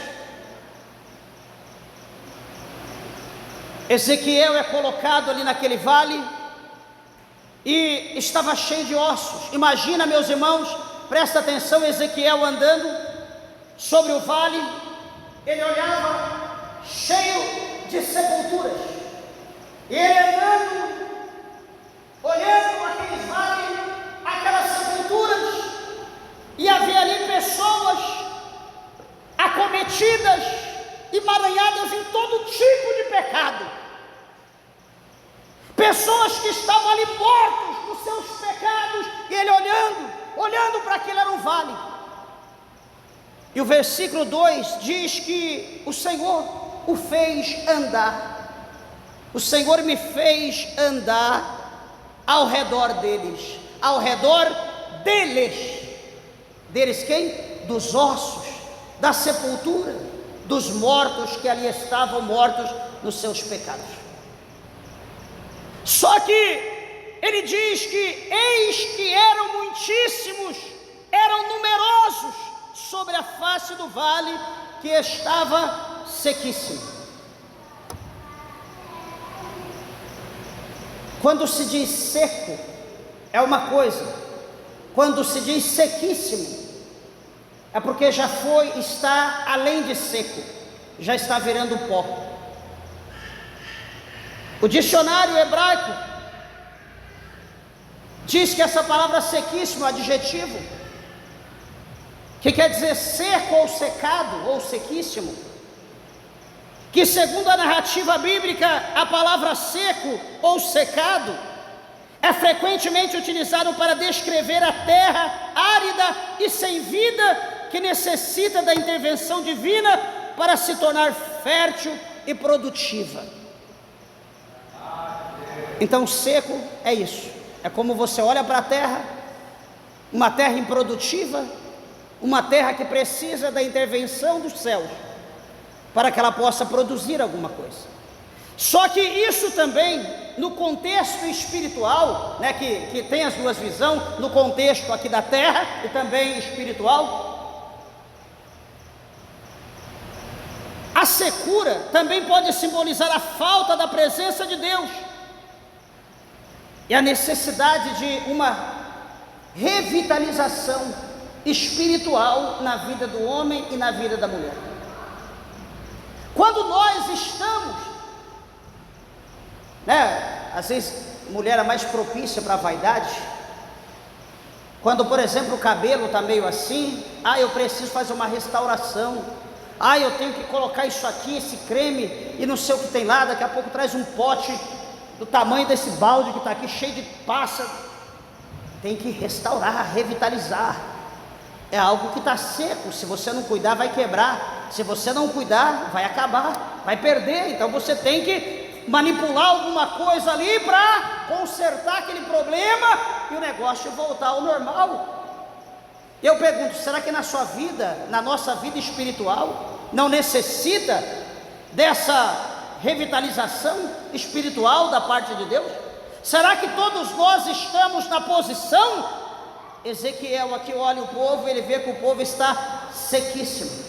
Ezequiel é colocado ali naquele vale e estava cheio de ossos. Imagina, meus irmãos, presta atenção, Ezequiel andando sobre o vale, ele olhava cheio de sepulturas, e ele andando, olhando aqueles vales, aquelas sepulturas, e havia ali pessoas acometidas, emaranhadas em todo tipo de pecado, pessoas que estavam ali mortos nos seus pecados, e ele olhando para aquilo, era um vale. E o versículo 2 diz que o Senhor o fez andar, o Senhor me fez andar ao redor deles, ao redor deles quem? Dos ossos, da sepultura, dos mortos que ali estavam mortos nos seus pecados. Só que ele diz que eis que eram muitíssimos, eram numerosos sobre a face do vale, que estava sequíssimo. Quando se diz seco é uma coisa, quando se diz sequíssimo é porque já está além de seco, já está virando pó. O dicionário hebraico diz que essa palavra sequíssimo é adjetivo, que quer dizer seco ou secado ou sequíssimo, que segundo a narrativa bíblica, a palavra seco ou secado é frequentemente utilizado para descrever a terra árida e sem vida, que necessita da intervenção divina para se tornar fértil e produtiva. Então seco é isso, é como você olha para a terra, uma terra improdutiva, uma terra que precisa da intervenção dos céus, para que ela possa produzir alguma coisa. Só que isso também, no contexto espiritual, né, que tem as duas visões, no contexto aqui da terra e também espiritual, a secura também pode simbolizar a falta da presença de Deus e a necessidade de uma revitalização espiritual na vida do homem e na vida da mulher. Quando nós estamos, às vezes a mulher é mais propícia para a vaidade. Quando, por exemplo, o cabelo está meio assim, eu preciso fazer uma restauração, eu tenho que colocar isso aqui, esse creme, e não sei o que tem lá, daqui a pouco traz um pote do tamanho desse balde que está aqui, cheio de pássaro. Tem que restaurar, revitalizar. É algo que está seco, se você não cuidar vai quebrar, se você não cuidar vai acabar, vai perder. Então você tem que manipular alguma coisa ali para consertar aquele problema e o negócio voltar ao normal. Eu pergunto, será que na sua vida, na nossa vida espiritual, não necessita dessa revitalização espiritual da parte de Deus? Será que todos nós estamos na posição? Ezequiel aqui olha o povo, ele vê que o povo está sequíssimo.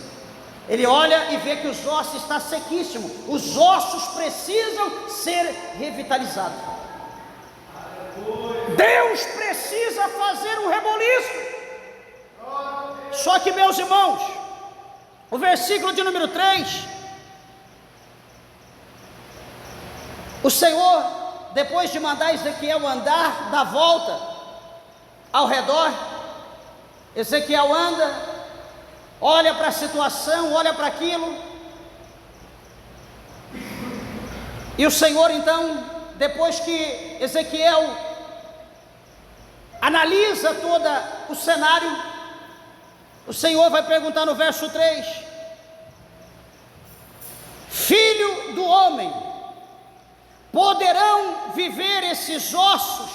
Ele olha e vê que os ossos estão sequíssimos. Os ossos precisam ser revitalizados. Deus precisa fazer um reboliço. Só que, meus irmãos, o versículo de número 3, o Senhor, depois de mandar Ezequiel andar, dar volta ao redor, Ezequiel anda, olha para a situação, olha para aquilo, e o Senhor então, depois que Ezequiel analisa todo o cenário, o Senhor vai perguntar no verso 3: Filho do homem, poderão viver esses ossos?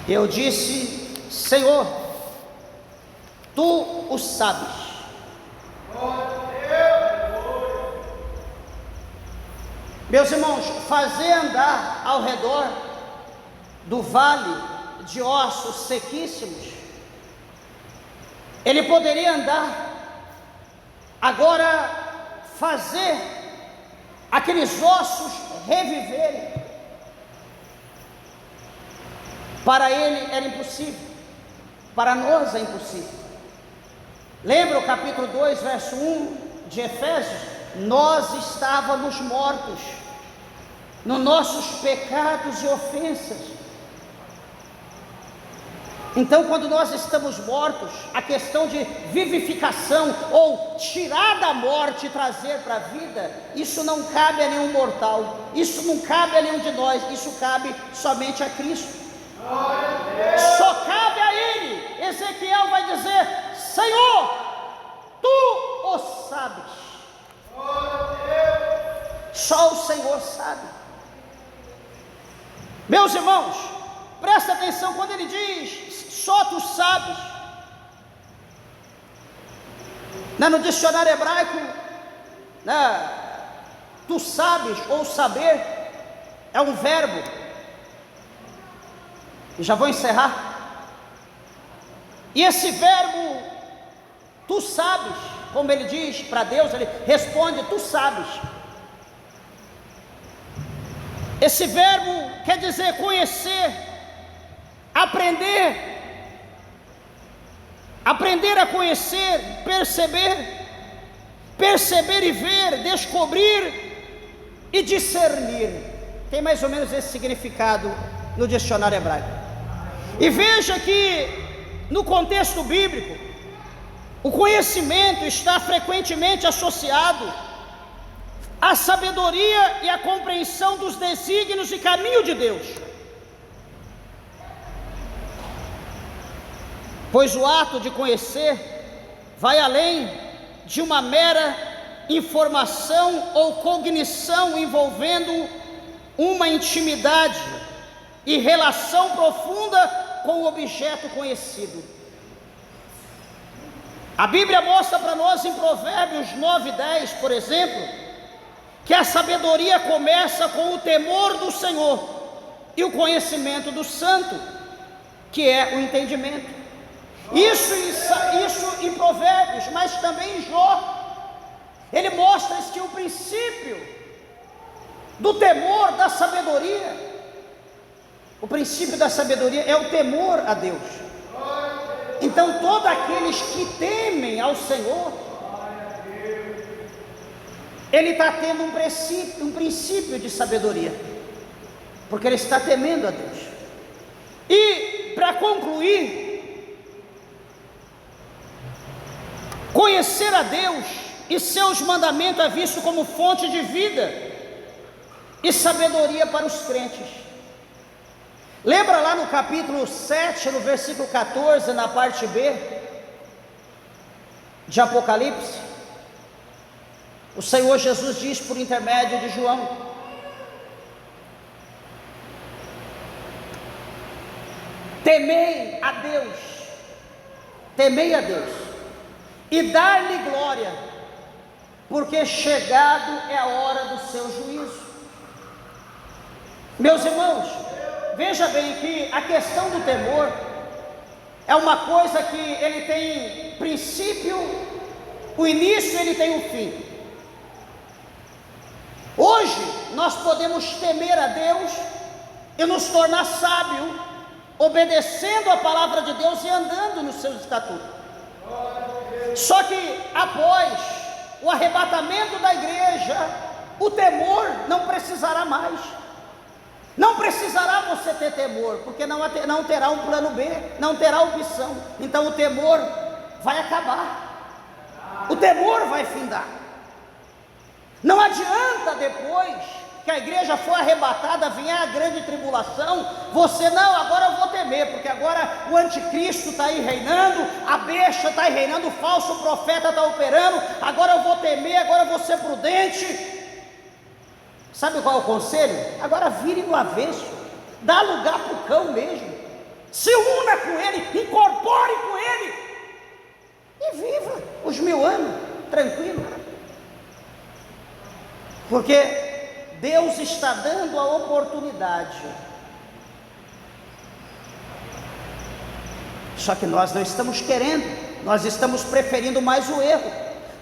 Eu disse: Senhor, tu o sabes. Meus irmãos, fazer andar ao redor do vale de ossos sequíssimos, ele poderia andar, agora fazer aqueles ossos reviverem, para ele era impossível, para nós é impossível. Lembra o capítulo 2, verso 1 de Efésios? Nós estávamos mortos nos nossos pecados e ofensas. Então, quando nós estamos mortos, a questão de vivificação ou tirar da morte e trazer para a vida, isso não cabe a nenhum mortal, isso não cabe a nenhum de nós, isso cabe somente a Cristo. Só cabe a Ele. Ezequiel vai dizer: Senhor, Tu o sabes. Só o Senhor sabe. Meus irmãos, presta atenção quando ele diz: só Tu sabes. No dicionário hebraico, tu sabes ou saber é um verbo. E já vou encerrar. E esse verbo, tu sabes, como ele diz para Deus, ele responde: tu sabes. Esse verbo quer dizer conhecer, aprender a conhecer, perceber e ver, descobrir e discernir. Tem mais ou menos esse significado no dicionário hebraico. E veja que no contexto bíblico, o conhecimento está frequentemente associado à sabedoria e à compreensão dos desígnios e caminho de Deus, pois o ato de conhecer vai além de uma mera informação ou cognição envolvendo uma intimidade e relação profunda com o objeto conhecido. A Bíblia mostra para nós em Provérbios 9:10, por exemplo, que a sabedoria começa com o temor do Senhor e o conhecimento do santo, que é o entendimento. Isso em Provérbios, mas também em Jó, ele mostra que o princípio do temor, da sabedoria, o princípio da sabedoria é o temor a Deus. Então todos aqueles que temem ao Senhor, ele está tendo um princípio de sabedoria, porque ele está temendo a Deus. E para concluir, conhecer a Deus e seus mandamentos é visto como fonte de vida e sabedoria para os crentes. Lembra lá no capítulo 7, no versículo 14, na parte B de Apocalipse, o Senhor Jesus diz por intermédio de João: temei a Deus e dar-lhe glória, porque chegado é a hora do seu juízo. Meus irmãos, veja bem que a questão do temor é uma coisa que ele tem princípio, o início, ele tem um fim. Hoje nós podemos temer a Deus e nos tornar sábios, obedecendo a palavra de Deus e andando nos seus estatutos. Só que após o arrebatamento da igreja, o temor não precisará mais. Não precisará você ter temor, porque não terá um plano B, não terá opção. Então o temor vai acabar, o temor vai findar. Não adianta depois que a igreja for arrebatada, vier a grande tribulação, você não, agora eu vou temer, porque agora o anticristo está aí reinando, a besta está aí reinando, o falso profeta está operando, agora eu vou temer, agora eu vou ser prudente. Sabe qual é o conselho? Agora vire no avesso, dá lugar para o cão mesmo, se una com ele, incorpore com ele e viva os 1000 anos tranquilo, porque Deus está dando a oportunidade. Só que nós não estamos querendo, nós estamos preferindo mais o erro,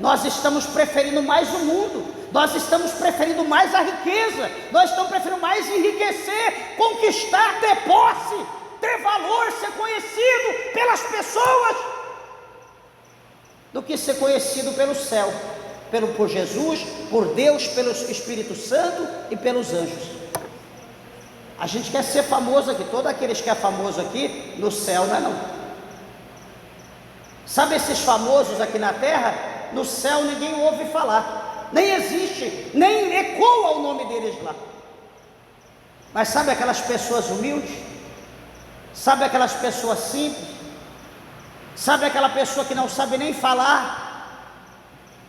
nós estamos preferindo mais o mundo, nós estamos preferindo mais a riqueza, nós estamos preferindo mais enriquecer, conquistar, ter posse, ter valor, ser conhecido pelas pessoas, do que ser conhecido pelo céu, por Jesus, por Deus, pelo Espírito Santo e pelos anjos. A gente quer ser famoso aqui, todos aqueles que é famoso aqui, no céu não é não. Sabe esses famosos aqui na terra? No céu ninguém ouve falar, nem existe, nem ecoa o nome deles lá. Mas sabe aquelas pessoas humildes? Sabe aquelas pessoas simples? Sabe aquela pessoa que não sabe nem falar?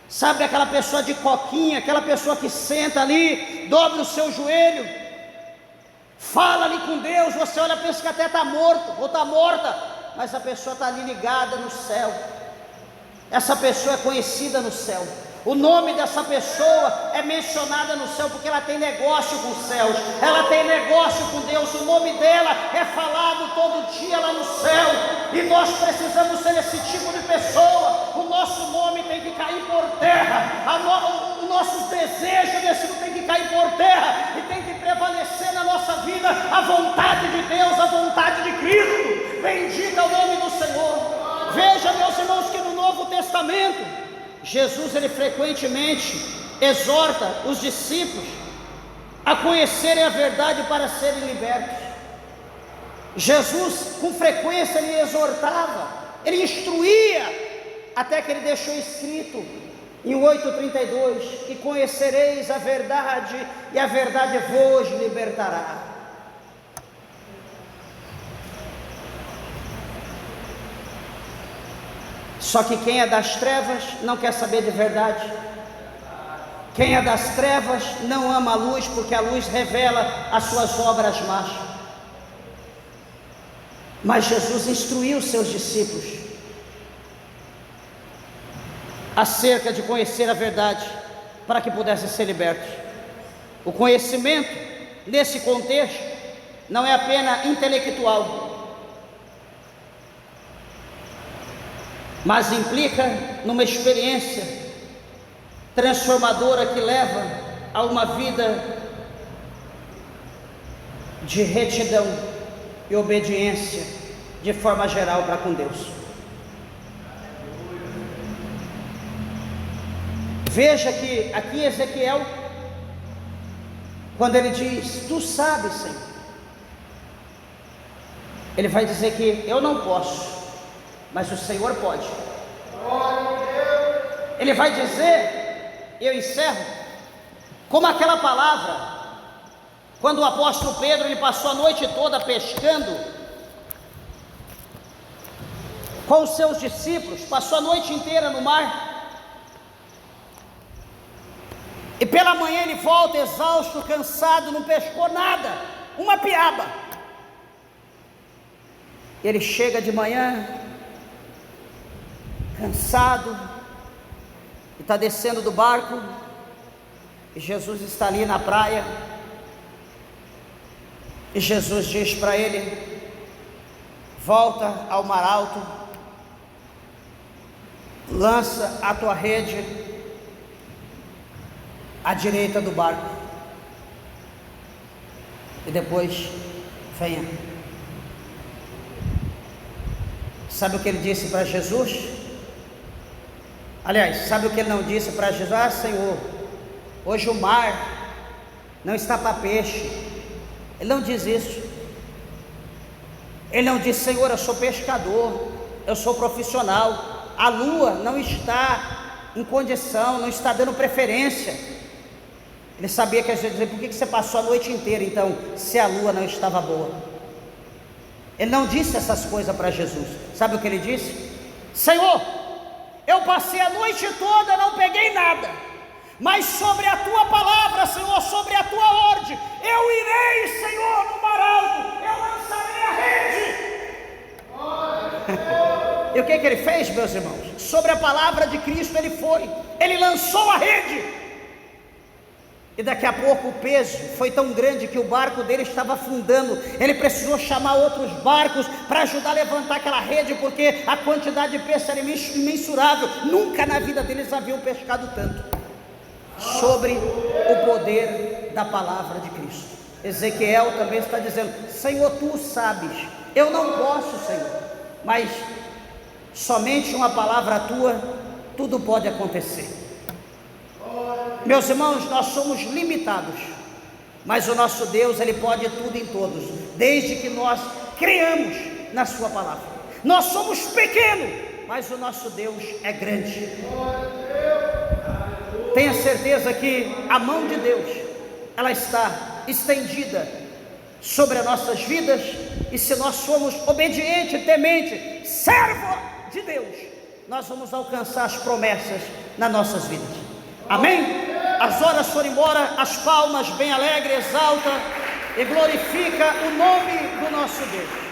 Sabe aquela pessoa de coquinha, aquela pessoa que senta ali, dobra o seu joelho, fala ali com Deus, você olha e pensa que até está morto, ou está morta, mas a pessoa está ali ligada no céu. Essa pessoa é conhecida no céu, o nome dessa pessoa é mencionado no céu, porque ela tem negócio com os céus, ela tem negócio com Deus, o nome dela é falado todo dia lá no céu, e nós precisamos ser esse tipo de pessoa. O nosso nome tem que cair por terra, o nosso desejo desse nome tem que cair por terra, e tem que prevalecer na nossa vida a vontade de Deus, a vontade de Cristo. Bendito é o nome do Senhor. Veja, meus irmãos, que no Novo Testamento Jesus, ele frequentemente exorta os discípulos a conhecerem a verdade para serem libertos. Jesus, com frequência, ele exortava, ele instruía, até que ele deixou escrito em 8,32: e conhecereis a verdade, e a verdade vos libertará. Só que quem é das trevas não quer saber de verdade. Quem é das trevas não ama a luz, porque a luz revela as suas obras más. Mas Jesus instruiu os seus discípulos acerca de conhecer a verdade, para que pudessem ser libertos. O conhecimento, nesse contexto, não é apenas intelectual, mas implica numa experiência transformadora que leva a uma vida de retidão e obediência de forma geral para com Deus. Veja que aqui Ezequiel, quando ele diz: tu sabes, Senhor, ele vai dizer que eu não posso, mas o Senhor pode. Ele vai dizer, eu encerro, como aquela palavra, quando o apóstolo Pedro, ele passou a noite toda pescando com os seus discípulos, passou a noite inteira no mar, e pela manhã ele volta exausto, cansado, não pescou nada, uma piaba. Ele chega de manhã, cansado, e está descendo do barco, e Jesus está ali na praia, e Jesus diz para ele: volta ao mar alto, lança a tua rede à direita do barco, e depois venha. Sabe o que ele disse para Jesus? Aliás, sabe o que ele não disse para Jesus? Ah, Senhor, hoje o mar não está para peixe. Ele não diz isso. Ele não diz: Senhor, eu sou pescador, eu sou profissional, a lua não está em condição, não está dando preferência. Ele sabia que a gente dizia: por que você passou a noite inteira então, se a lua não estava boa? Ele não disse essas coisas para Jesus. Sabe o que ele disse? Senhor, eu passei a noite toda, não peguei nada, mas sobre a tua palavra, Senhor, sobre a tua ordem, eu irei, Senhor, no mar alto, eu lançarei a rede. E o que ele fez, meus irmãos? Sobre a palavra de Cristo ele foi, ele lançou a rede. E daqui a pouco o peso foi tão grande que o barco dele estava afundando. Ele precisou chamar outros barcos para ajudar a levantar aquela rede, porque a quantidade de peixe era imensurável. Nunca na vida deles haviam pescado tanto. Sobre o poder da palavra de Cristo. Ezequiel também está dizendo: Senhor, tu sabes, eu não posso, Senhor, mas somente uma palavra tua, tudo pode acontecer. Meus irmãos, nós somos limitados, mas o nosso Deus, Ele pode tudo em todos, desde que nós creamos na sua palavra. Nós somos pequenos, mas o nosso Deus é grande. Tenha certeza que a mão de Deus, ela está estendida sobre as nossas vidas, e se nós somos obedientes, temente, servo de Deus, nós vamos alcançar as promessas nas nossas vidas. Amém? As horas foram embora, as palmas bem alegres, exalta e glorifica o nome do nosso Deus.